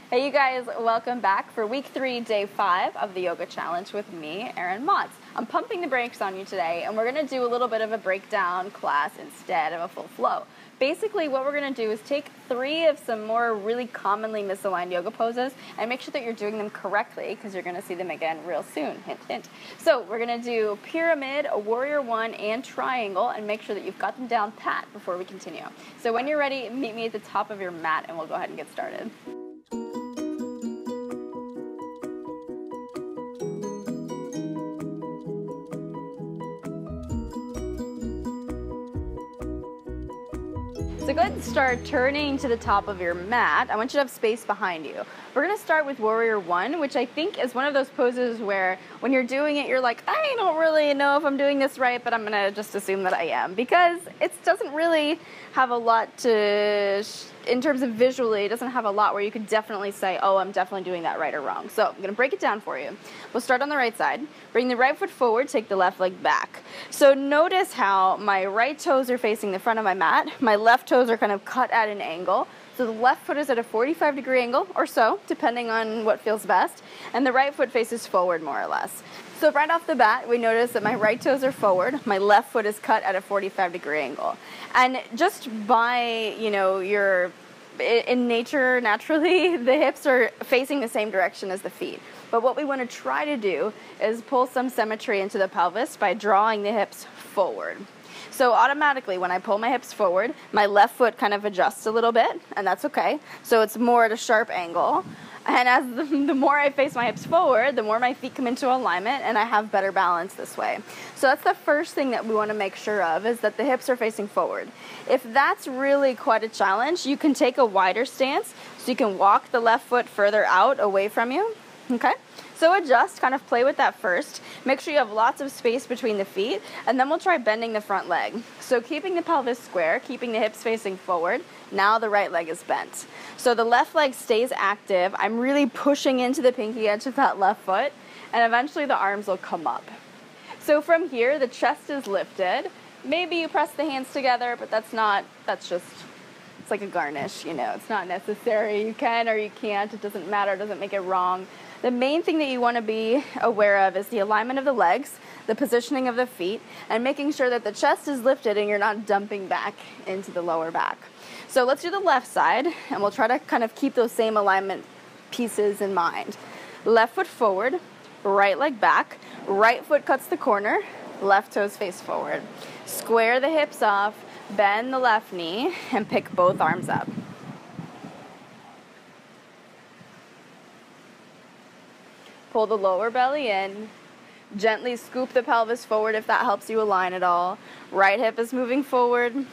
Hey you guys, welcome back for week 3, day 5 of the yoga challenge with me, Erin Motz. I'm pumping the brakes on you today, and we're going to do a little bit of a breakdown class instead of a full flow. Basically, what we're going to do is take 3 of some more really commonly misaligned yoga poses and make sure that you're doing them correctly, because you're going to see them again real soon. Hint, hint. So we're going to do pyramid, a warrior one, and triangle, and make sure that you've got them down pat before we continue. So when you're ready, meet me at the top of your mat, and we'll go ahead and get started. So go ahead and start turning to the top of your mat. I want you to have space behind you. We're going to start with warrior one, which I think is one of those poses where when you're doing it, you're like, I don't really know if I'm doing this right, but I'm going to just assume that I am, because it doesn't really have a lot to, in terms of visually, it doesn't have a lot where you could definitely say, oh, I'm definitely doing that right or wrong. So I'm going to break it down for you. We'll start on the right side. Bring the right foot forward, take the left leg back. So notice how my right toes are facing the front of my mat. My left toes are kind of cut at an angle. So the left foot is at a 45-degree angle or so, depending on what feels best. And the right foot faces forward more or less. So right off the bat, we notice that my right toes are forward, my left foot is cut at a 45-degree angle. And just by, in nature, naturally, the hips are facing the same direction as the feet. But what we want to try to do is pull some symmetry into the pelvis by drawing the hips forward. So automatically, when I pull my hips forward, my left foot kind of adjusts a little bit, and that's okay. So it's more at a sharp angle. And as the more I face my hips forward, the more my feet come into alignment, and I have better balance this way. So that's the first thing that we want to make sure of, is that the hips are facing forward. If that's really quite a challenge, you can take a wider stance, so you can walk the left foot further out away from you. Okay? So adjust, kind of play with that first. Make sure you have lots of space between the feet, and then we'll try bending the front leg. So keeping the pelvis square, keeping the hips facing forward, now the right leg is bent. So the left leg stays active. I'm really pushing into the pinky edge of that left foot, and eventually the arms will come up. So from here, the chest is lifted. Maybe you press the hands together, but it's like a garnish, it's not necessary. You can or you can't, it doesn't matter, it doesn't make it wrong. The main thing that you want to be aware of is the alignment of the legs, the positioning of the feet, and making sure that the chest is lifted and you're not dumping back into the lower back. So let's do the left side, and we'll try to kind of keep those same alignment pieces in mind. Left foot forward, right leg back, right foot cuts the corner, left toes face forward. Square the hips off, bend the left knee, and pick both arms up. Pull the lower belly in. Gently scoop the pelvis forward if that helps you align at all. Right hip is moving forward. You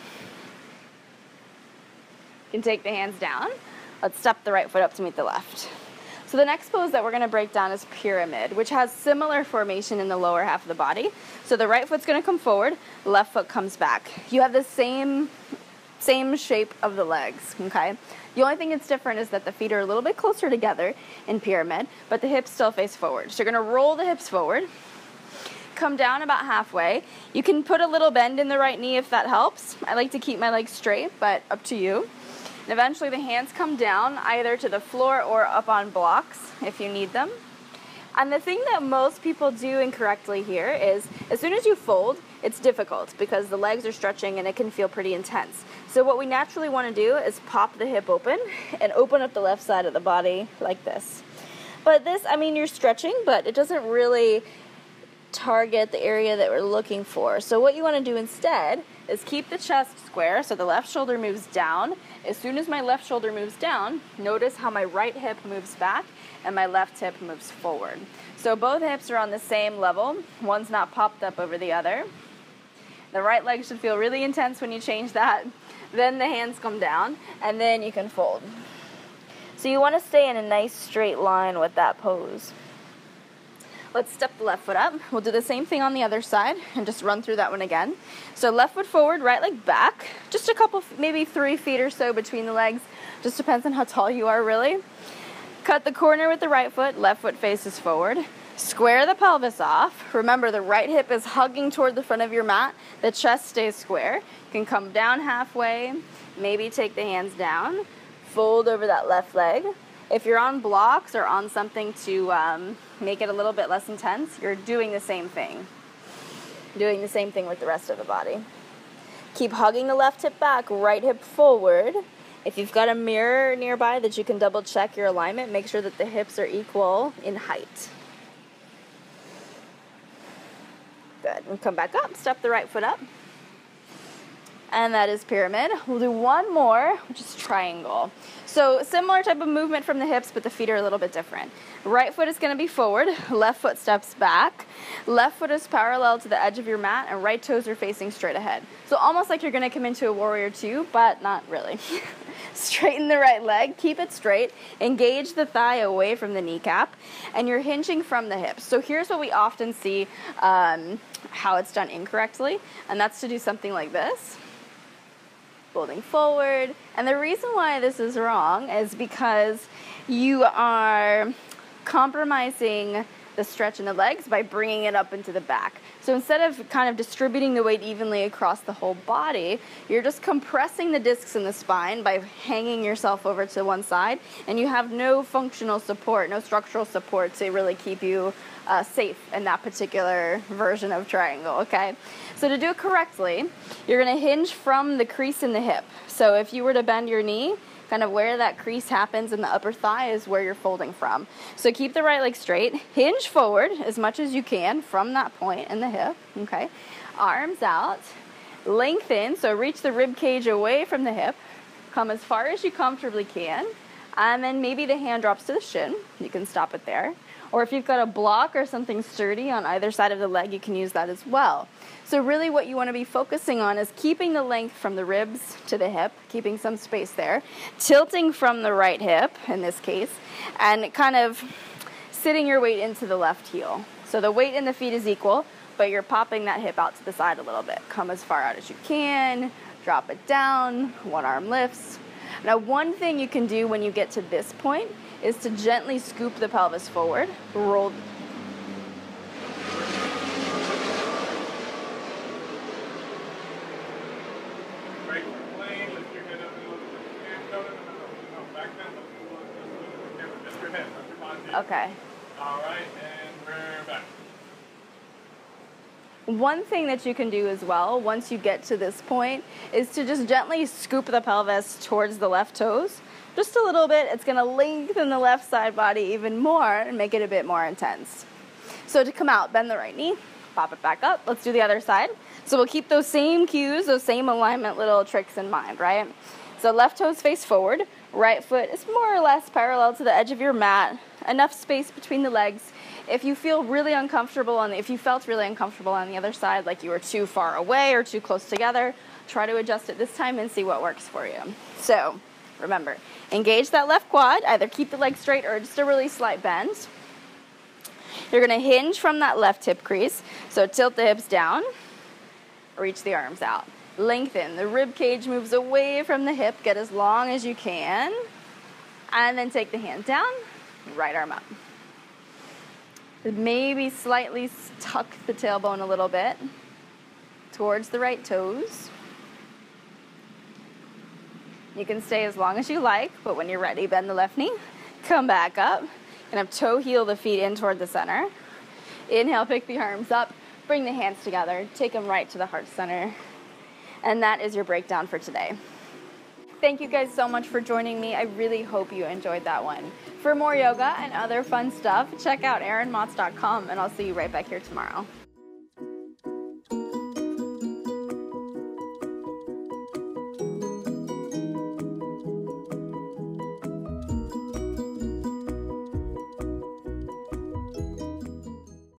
can take the hands down. Let's step the right foot up to meet the left. So the next pose that we're going to break down is pyramid, which has similar formation in the lower half of the body. So the right foot's going to come forward, left foot comes back. You have the same shape of the legs, okay? The only thing that's different is that the feet are a little bit closer together in pyramid, but the hips still face forward. So you're going to roll the hips forward, come down about halfway. You can put a little bend in the right knee if that helps. I like to keep my legs straight, but up to you. And eventually the hands come down either to the floor or up on blocks if you need them. And the thing that most people do incorrectly here is as soon as you fold, it's difficult because the legs are stretching and it can feel pretty intense. So what we naturally want to do is pop the hip open and open up the left side of the body like this. But this, you're stretching, but it doesn't really target the area that we're looking for. So what you want to do instead is keep the chest square so the left shoulder moves down. As soon as my left shoulder moves down, notice how my right hip moves back and my left hip moves forward. So both hips are on the same level. One's not popped up over the other. The right leg should feel really intense when you change that. Then the hands come down, and then you can fold. So you want to stay in a nice straight line with that pose. Let's step the left foot up. We'll do the same thing on the other side and just run through that one again. So left foot forward, right leg back. Just a couple, maybe 3 feet or so between the legs. Just depends on how tall you are, really. Cut the corner with the right foot, left foot faces forward. Square the pelvis off. Remember, the right hip is hugging toward the front of your mat. The chest stays square. You can come down halfway, maybe take the hands down, fold over that left leg, If you're on blocks or on something to make it a little bit less intense, you're doing the same thing. Doing the same thing with the rest of the body. Keep hugging the left hip back, right hip forward. If you've got a mirror nearby that you can double check your alignment, make sure that the hips are equal in height. Good. And come back up, step the right foot up. And that is pyramid. We'll do one more, which is triangle. So similar type of movement from the hips, but the feet are a little bit different. Right foot is going to be forward, left foot steps back. Left foot is parallel to the edge of your mat, and right toes are facing straight ahead. So almost like you're going to come into a warrior two, but not really. Straighten the right leg, keep it straight, engage the thigh away from the kneecap, and you're hinging from the hips. So here's what we often see how it's done incorrectly, and that's to do something like this. Folding forward. And the reason why this is wrong is because you are compromising the stretch in the legs by bringing it up into the back. So instead of kind of distributing the weight evenly across the whole body, you're just compressing the discs in the spine by hanging yourself over to one side, and you have no functional support, no structural support to really keep you safe in that particular version of triangle, okay? So to do it correctly, you're going to hinge from the crease in the hip. So if you were to bend your knee, kind of where that crease happens in the upper thigh is where you're folding from. So keep the right leg straight, hinge forward as much as you can from that point in the hip, okay? Arms out, lengthen, so reach the rib cage away from the hip, come as far as you comfortably can, and then maybe the hand drops to the shin. You can stop it there. Or if you've got a block or something sturdy on either side of the leg, you can use that as well. So really what you want to be focusing on is keeping the length from the ribs to the hip, keeping some space there, tilting from the right hip in this case, and kind of sitting your weight into the left heel. So the weight in the feet is equal, but you're popping that hip out to the side a little bit. Come as far out as you can, drop it down, one arm lifts. Now one thing you can do when you get to this point is to gently scoop the pelvis forward, roll. Okay. All right, and we're back. One thing that you can do as well, once you get to this point, is to just gently scoop the pelvis towards the left toes. Just a little bit. It's going to lengthen the left side body even more and make it a bit more intense. So to come out, bend the right knee, pop it back up. Let's do the other side. So we'll keep those same cues, those same alignment little tricks in mind, right? So left toes face forward, right foot is more or less parallel to the edge of your mat, enough space between the legs. If you feel really uncomfortable, and if you felt really uncomfortable on the other side, like you were too far away or too close together, try to adjust it this time and see what works for you. So remember, engage that left quad, either keep the leg straight or just a really slight bend. You're going to hinge from that left hip crease, so tilt the hips down, reach the arms out. Lengthen, the rib cage moves away from the hip, get as long as you can, and then take the hand down, right arm up. Maybe slightly tuck the tailbone a little bit towards the right toes. You can stay as long as you like, but when you're ready, bend the left knee, come back up, and toe heel the feet in toward the center. Inhale, pick the arms up, bring the hands together, take them right to the heart center. And that is your breakdown for today. Thank you guys so much for joining me. I really hope you enjoyed that one. For more yoga and other fun stuff, check out erinmotz.com, and I'll see you right back here tomorrow.